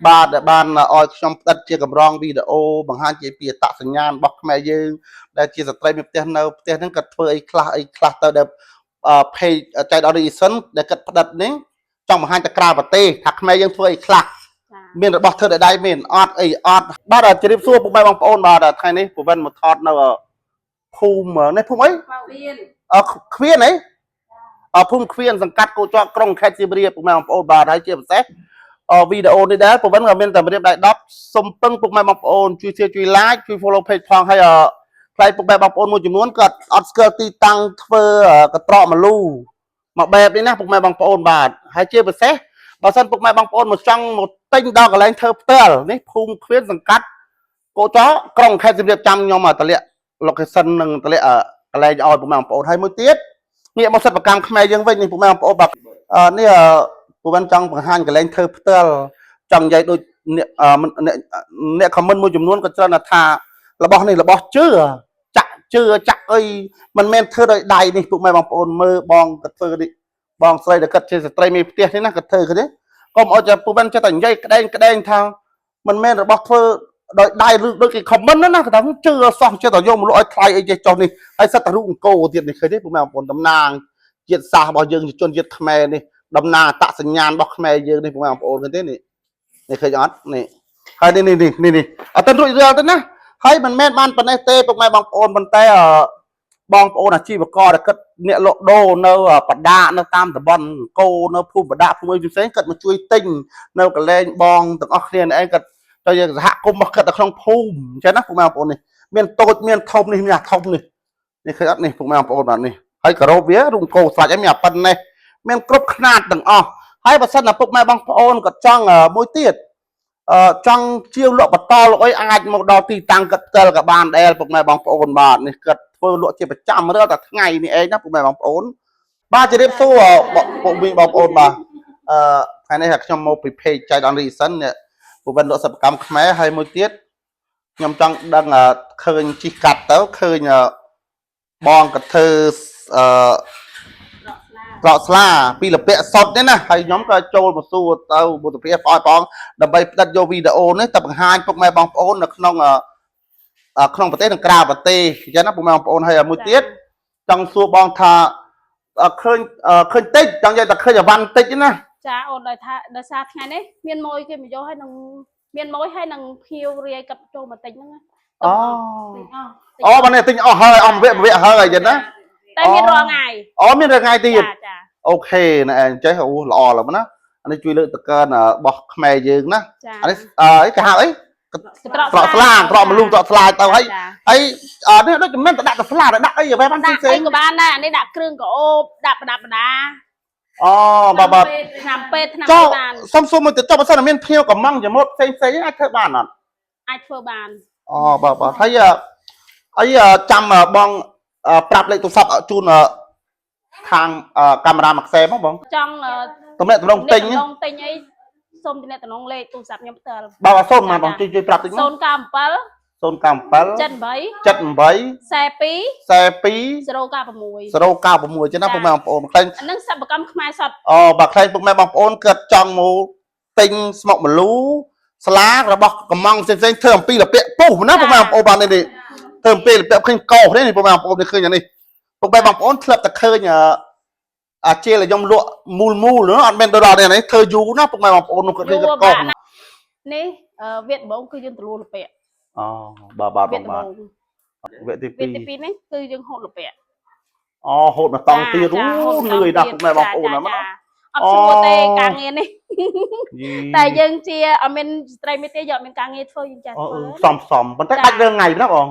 បាទបានឲ្យខ្ញុំផ្ដិតជាកម្រងវីដេអូបង្ហាញជាពីអត្តសញ្ញាណរបស់ខ្មែរយើងដែលជាស្ត្រីមានផ្ទះនៅផ្ទះហ្នឹងគាត់ធ្វើអីខ្លះទៅដែលpage ចៃដន្យ reason ដែលគាត់ផ្ដិតនេះចង់បង្ហាញទៅក្រៅប្រទេសថាខ្មែរយើងធ្វើអីខ្លះមានរបស់ធ្វើដៃមានអត់អីអត់បាទជម្រាបសួរពុកម៉ែបងប្អូនបាទថ្ងៃនេះពវិនមកថតនៅភូមិនេះភូមិអីខ្វៀនអីភូមិខ្វៀនសង្កាត់គោចរក្រុងខេត្តសៀមរាបពុកម៉ែបងប្អូនបាទហើយជាពិសេសវីដេអូនេះដែរពវិនក៏មានតែរៀបដៃ10សុំពឹងពុកម៉ែបងប្អូនជួយ share ជួយ like ជួយ follow page ផងហើយផ្លែពុកម៉ែបងប្អូនមួយចំនួនក៏អត់ស្គាល់ទីតាំងធ្វើកត្រកមលូមកបែបនេះណាពុកម៉ែបងប្អូនបាទហើយជាពិសេសបើសិនពុកម៉ែបងប្អូនមកចង់មកទិញដល់កន្លែងធ្វើផ្ទាល់នេះភូមិខ្វៀនសង្កាត់គោចរក្រុងខេត្តសៀមរាបចាំខ្ញុំតម្លាក់ location នឹងតម្លាក់កន្លែងឲ្យពុកម៉ែបងប្អូនហើយមួយទៀតងាកមកសិប្បកម្មខ្មែរយើងវិញនេះពុកម៉ែបងប្អូនបាទនេះពវិនចង់បង្ហាញកន្លែងធ្វើផ្ទាល់ចង់និយាយដូចអ្នក comment មួយចំនួនក៏ច្រើនថារបស់នេះរបស់ជឿចាក់អីមិនមែនធ្វើដោយដៃនេះពុកម៉ែបងប្អូនមើលបងក៏ធ្វើនេះបងស្រីដែលគាត់ជាស្ត្រីមានផ្ទះនេះណាគាត់ធ្វើគ្នាកុំឲ្យតែពវិនចេះតែនិយាយក្តែងថាមិនមែនរបស់ធ្វើដោយដៃឬដូចគេ comment ណាគាត់ថាជឿសោះចេះតែយកមកលក់ឲ្យថ្លៃអីចេះចុះនេះហើយសិតតែរូបអង្គរទៀតនេះឃើញទេពុកម៉ែបងប្អូនតំណាងជាតិសាសន៍របស់យើងជនជាតិខ្មែរនេះតំណាងអត្តសញ្ញាណរបស់ខ្មែរយើងនេះពុកម៉ែបងប្អូនឃើញទេនេះឃើញអត់នេះហើយនេះអត់ទៅរួចរាល់ទេណាហើយមិនមែនបានប៉ុណ្ណេះទេពុកម៉ែបងប្អូនប៉ុន្តែបងប្អូនអាជីវករដែលគិតអ្នកលក់ដូរនៅបដានៅតាមតំបន់អង្គរនៅភូមិបដាភូមិផ្សេងគាត់មកជួយទិញនៅកន្លែងបងទាំងអស់គ្នាឯងគាត់ទៅយើងសហគមន៍របស់គាត់នៅក្នុងភូមិអញ្ចឹងណាពុកម៉ែបងប្អូននេះមានតូចមានធំនេះមានអាធំនេះឃើញអត់នេះពុកម៉ែបងប្អូនបាទនេះហើយការ៉ូបវារូបគោស្រាច់ឯងមានអាប៉ុណ្ណេះមានគ្រប់ខ្នាតទាំងអស់ហើយបើសិនណាពុកម៉ែបងប្អូនក៏ចង់មួយទៀតចង់ជាវលក់បន្តលក់អីអាចមកដល់ទីតាំងកាត់ផ្ទាល់ក៏បានដែរពុកម៉ែបងប្អូនបាទនេះគាត់ធ្វើលក់ជាប្រចាំរាល់តែថ្ងៃនេះឯងណាពុកម៉ែបងប្អូនបាទជម្រាបសួរពុកមីបងប្អូនបាទថ្ងៃនេះខ្ញុំមកពី page ចៃដន្យ reason ពុកវិនលក់សិប្បកម្មខ្មែរហើយមួយទៀតខ្ញុំចង់ដឹងឃើញជីកកាត់ទៅឃើញបងក៏ធ្វើប្រក់ស្លាពីលពាក់សុតនេះណាហើយខ្ញុំក៏ចូលមកសួរទៅបុត្រភាពឲ្យផងដើម្បីផ្ដិតយកវីដេអូនេះទៅបង្ហាញពុកម៉ែបងប្អូននៅក្នុងប្រទេសនិងក្រៅប្រទេសអញ្ចឹងណាពុកម៉ែបងប្អូនហើយមួយទៀតចង់សួរបងថាឃើញតិចចង់និយាយថាឃើញអវ៉ាន់តិចណាចាអូនដោយសារថ្ងៃនេះមានមួយគេមកយកហើយនឹងមានមួយហើយនឹងភៀវរាយកាត់ចូលបន្តិចហ្នឹងអូបានទិញអស់ហើយអស់វគ្គហើយអញ្ចឹងណាតែមានរាល់ថ្ងៃមានរាល់ថ្ងៃទៀតអូខេណែអញ្ចឹងអូល្អឡើយណាអានេះជួយលើកតកើនរបស់ខ្មែរយើងណាអានេះគេហៅអីត្រកស្លាត្រកមលូត្រកស្លាទៅហើយនេះដូចមិនទៅដាក់ទៅស្លាដាក់អីបែបបានផ្សេងក៏បានដែរអានេះដាក់គ្រឿងកោបដាក់ប្រដាប់ប្រដាបាទឆ្នាំពេទ្យឆ្នាំបានសុំមួយទៅចុះបើសិនមានភៀវកំងជាមុតផ្សេងអាចធ្វើបានអត់អាចធ្វើបានបាទហើយចាំបងប្រាប់លេខទូរស័ព្ទជូនខាងកាមេរ៉ាមួយខ្សែមកបងចង់តំណែងទិញអីសូមតំណែងលេខទូរស័ព្ទខ្ញុំផ្ទាល់បាទសូមបងជួយប្រាប់តិចមក097 097 ចឹងណាពុកម៉ែបងប្អូនខ្លាញ់ហ្នឹងសិប្បកម្មខ្មែរសតបាទខ្លាញ់ពុកម៉ែបងប្អូនគាត់ចង់មកទិញស្មុកមលូស្លារបស់កំងផ្សេងធ្វើអំពីលពាក់ពុះណាពុកម៉ែបងប្អូនបាននេះធ្វើអំពីលពាក់ឃើញកោសនេះពុកម៉ែបងប្អូនឃើញអានេះពុកម៉ែបងប្អូនធ្លាប់តែឃើញជាខ្ញុំលក់មូលអត់មែនទៅដល់នេះធ្វើយូរណាពុកម៉ែបងប្អូនគាត់ឃើញគាត់កោសនេះវគ្គដំបូងគឺយើងទលួលពាក់បាទវគ្គទី2នេះគឺយើងហូតលពាក់ហូតមកតង់ទៀតនឿយណាស់ពុកម៉ែបងប្អូនណាអត់ស្រួលទេការងារនេះតែយើងជាអត់មានស្ត្រីមេទេយកមានការងារធ្វើយើងចាស់ធ្វើសំប៉ុន្តែដាច់រឿងថ្ងៃណាបង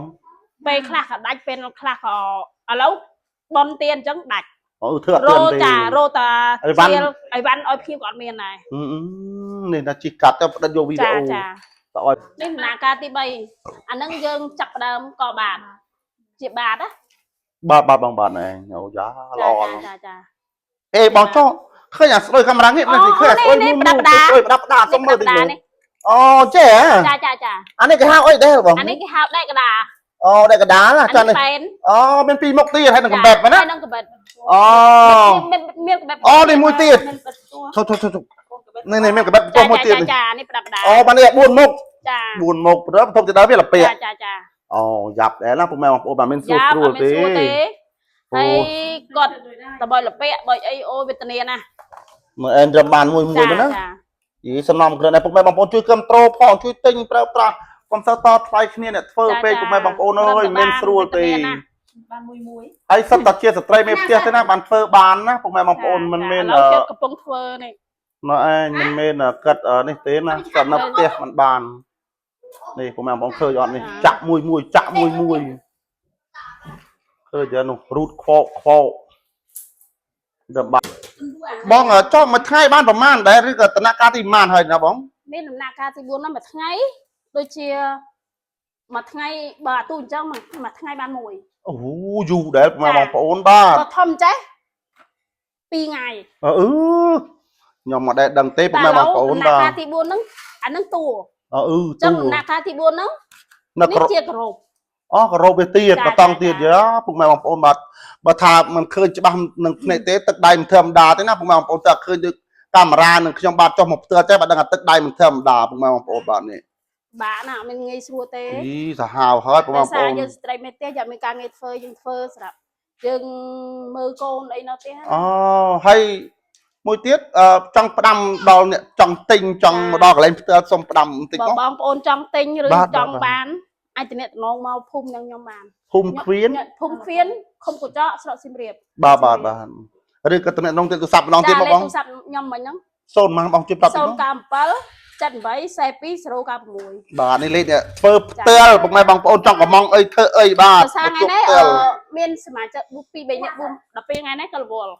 ពេលខ្លះក៏ដាច់ពេលខ្លះក៏ឥឡូវបនទៀនអញ្ចឹងដាច់ធ្វើអត់ទៀនទេរោតាអីវ៉ាន់ឲ្យភៀវក៏អត់មានដែរនេះណាជីកាត់ទៅផ្ដិតយកវីដេអូនេះដំណើរការទី3អាហ្នឹងយើងចាប់ដើមក៏បានជាបាតណាបាទបងបាទឯងអូយ៉ាល្អចាបងចុះឃើញអាស្ដុយកាមេរ៉ានេះឃើញអាស្ដុយមូលប្រដាប់សុំមើលតិចនេះចេះចាអានេះគេហៅអីដែរបងអានេះគេហៅដែកកដាដែកកដាណាចានេះមានពីរមុខទៀតហើយនឹងកំបែបមែនណានឹងកំបែបមានកំបែបនេះមួយទៀត នេះមានក្បាច់ពោះមួយទៀត ចានេះប្រដាប់ដា អូបាននេះ4មុខ ចា 4មុខព្រោះធំទៅដល់វាលពាក ចា អូយ៉ាប់ដែរណាពុកម៉ែបងប្អូនបាទមានស្រួលស្រួលទេ ហើយគាត់តបលពាកបើអីអូវេទនាណា មើលអែនរំបានមួយមួយទៅណាយីសំណំគ្រាន់តែពុកម៉ែបងប្អូនជួយគ្រប់ត្រូលផងជួយទិញប្រើប្រាស់កុំសូវតថ្លៃគ្នាអ្នកធ្វើពេកពុកម៉ែបងប្អូនអើយមានស្រួលទេ បានមួយ ហើយសិតតែជាស្ត្រីមេផ្ទះទេណាបានធ្វើបានណាពុកម៉ែបងប្អូនមិនមែន កំពុងធ្វើនេះ នៅឯងមិនមែនកាត់នេះទេណាកាត់នៅផ្ទះមិនបាននេះពុកម៉ែបងឃើញអត់នេះចាក់មួយចាក់មួយឃើញនោះរូតខកដល់បងចុះមួយថ្ងៃបានប្រហែលដែរឬក៏ដំណាក់កាលទីប៉ុន្មានហើយណាបង នេះដំណាក់កាលទី4ហ្នឹងមួយថ្ងៃដូចជាមួយថ្ងៃបើទូអញ្ចឹងមួយថ្ងៃបានមួយ អូយូរដែរពុកម៉ែបងប្អូនបាទ ក៏ធំចេះ2ថ្ងៃ ខ្ញុំមកដែរដឹងទេពុកម៉ែបងប្អូនបាទ ដំណាក់កាលទី4ហ្នឹងអាហ្នឹងតួ ចឹង ដំណាក់កាលទី4ហ្នឹង នេះជាក្រោបក្រោបវាទៀតបតង់ទៀតយ៉ាពុកម៉ែបងប្អូនបាទបើថាមិនឃើញច្បាស់នឹងភ្នែកទេទឹកដៃមិនធម្មតាទេណាពុកម៉ែបងប្អូនតែឃើញដូចកាមេរ៉ានឹងខ្ញុំបាទចុះមកផ្ទះចេះបាទដឹងថាទឹកដៃមិនធម្មតាពុកម៉ែបងប្អូនបាទនេះ បាទណាមិនងាយស្រួលទេ សាហាវហើយពុកម៉ែបងប្អូន យើងស្ត្រីមេផ្ទះយ៉ាងមានការងារធ្វើយើងធ្វើស្រាប់យើងមើលកូនអីនៅផ្ទះ ហើយមួយទៀតចង់ផ្ដាំដល់អ្នកចង់ទិញចង់មកដល់កន្លែងផ្ទះសុំផ្ដាំបន្តិចមក បងប្អូនចង់ទិញឬចង់បានអាចតំណតំណងមកភូមិនឹងខ្ញុំបាន ភូមិឃ្វៀន ភូមិឃ្វៀនឃុំកញ្ចក់ស្រុកសៀមរាប បាទឬក៏តំណតំណងទូរស័ព្ទម្ដងទៀតមកបង ទូរស័ព្ទខ្ញុំមិញហ្នឹង 0មកបងជួយប្រាប់ 097 7842 បាទនេះលេខធ្វើផ្ទាល់ពុកម៉ែបងប្អូនចង់កំងអីធ្វើអីបាទ សារថ្ងៃនេះមានសមាជិក2 3នាក់12ថ្ងៃនេះក៏រវល់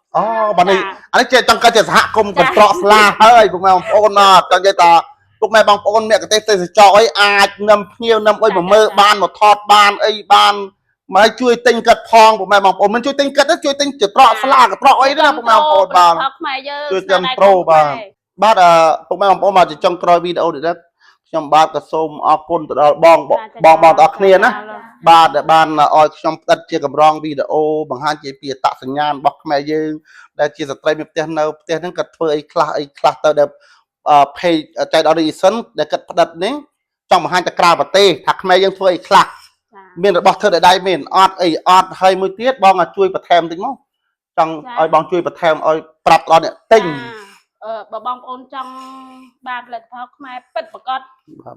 បាទនេះអានេះចង់កាត់ជាសហគមន៍កន្ត្រកស្លាហើយពុកម៉ែបងប្អូនបាទចង់និយាយថាពុកម៉ែបងប្អូនអ្នកកទេសទេសចរអីអាចនាំភ្ញៀវនាំអីមកមើលបានមកថតបានអីបានមកជួយទិញកាត់ផងពុកម៉ែបងប្អូនមិនជួយទិញកាត់ទេជួយទិញចត្រកស្លាកត្រកអីណាពុកម៉ែបងប្អូនបាទខ្មែរយើង ជួយកាន់ប្រូបាទពុកម៉ែបងប្អូនមកចង់ក្រោយវីដេអូនេះដែរខ្ញុំបាទក៏សូមអរគុណទៅដល់បងទាំងអស់គ្នាណាបាទដែលបានឲ្យខ្ញុំផ្តិតជាកម្រងវីដេអូបង្ហាញជាពីអត្តសញ្ញាណរបស់ខ្មែរយើងដែលជាស្ត្រីមេផ្ទះនៅផ្ទះហ្នឹងគាត់ធ្វើអីខ្លះទៅដែលpage ចៃដន្យ reason ដែលគាត់ផ្តិតនេះចង់បង្ហាញទៅក្រៅប្រទេសថាខ្មែរយើងធ្វើអីខ្លះមានរបស់ធ្វើដៃមានអត់អីអត់ហើយមួយទៀតបងជួយបន្ថែមតិចមកចង់ឲ្យបងជួយបន្ថែមឲ្យប្រាប់ដល់អ្នកទិញ បើបងប្អូនចង់បានផលិតផលខ្មែរពិតប្រាកដបាទ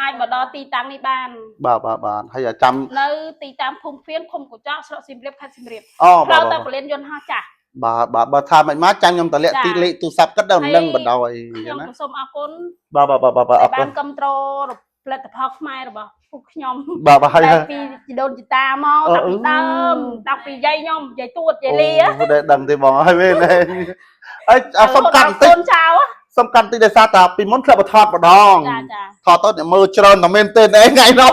អាចមកដល់ទីតាំងនេះបាន បាទហើយចាំនៅទីតាំងភូមិឃ្វៀនឃុំកញ្ចក់ស្រុកសៀមរាបខេត្តសៀមរាប ផ្លូវ ទៅពលានយន្តហោះចាស់ បាទបើថាមិនមកចាំខ្ញុំតម្លាក់ទីលេខទូរស័ព្ទគាត់ដល់នឹងបណ្ដោយ ខ្ញុំសូមអរគុណ បាទអរគុណ បានគ្រប់គ្រងផលិតផលខ្មែររបស់ពួកខ្ញុំ បាទហើយពីជីដូនជីតាមកតាំងពីដើមតាំងពីយាយខ្ញុំយាយទួតយាយលា ដឹងទេបងហើយមែនទេហើយសុំកាន់តិចសំខាន់តិចដោយសារតាពីមុនធ្លាប់បថតម្ដងថតទៅអ្នកមើលច្រើនតែមែនទេថ្ងៃនោះ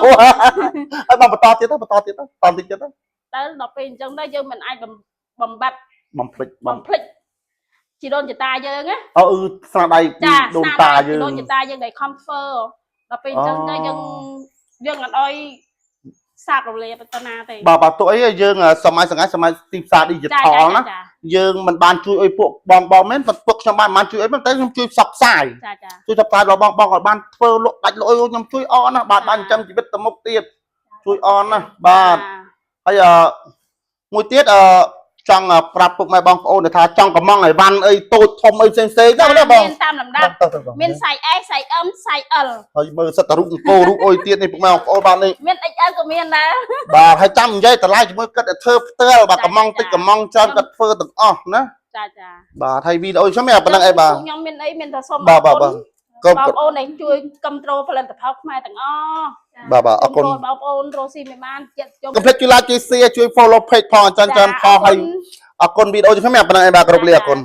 ហើយបងបន្តទៀតទៅតតិចទៅដល់ពេលអញ្ចឹងទៅយើងមិនអាចបំបត្តិ បំភ្លេចជីដូនជីតាយើងណា ស្នាដៃដូនតាយើង ដូនជីតាយើងដែលខំធ្វើដល់ពេលអញ្ចឹងទៅយើងអត់អោយសាបរលាបទៅណាទេ បាទទោះអីយើងសម័យទីផ្សារ digital ណាយើងមិនបានជួយអីពួកបងមែនពួកខ្ញុំបានជួយអីតែខ្ញុំជួយផ្សព្វផ្សាយជួយផ្សព្វផ្សាយដល់បងឲ្យបានធ្វើលក់ដាច់លក់អីខ្ញុំជួយអនណាបាទបានចាំជីវិតទៅមុខទៀតជួយអនណាបាទហើយមួយទៀតចង់ប្រាប់ពុកម៉ែបងប្អូនថាចង់កំងឲ្យវ៉ាន់អីតូចធំអីផ្សេងទៅណាបងមានតាមលំដាប់មាន size S size M size L ហើយមើលសិតតរូបអង្គរូបអុយទៀតនេះពុកម៉ែបងប្អូនបាទនេះមាន XL ក៏មានដែរ បាទហើយចាំនិយាយតម្លៃជាមួយគាត់ធ្វើផ្ទាល់បាទកំងតិចកំងច្រើនគាត់ធ្វើទាំងអស់ណាចាបាទហើយវីដេអូខ្ញុំមានប៉ុណ្្នឹងអីបាទខ្ញុំមានអីមានតែសូមអរគុណបងប្អូនដែលជួយគ្រប់គ្រងផលិតផលខ្មែរទាំងអស់បាទអរគុណបងប្អូនរស់ស៊ីមិនបានចិត្តខ្ញុំ កុំភ្លេចជួយ like ជួយ share ជួយ follow page ផងច្រើនផងហើយអរគុណវីដេអូខ្ញុំមានប៉ុណ្្នឹងអីបាទគ្រប់លាអរគុណ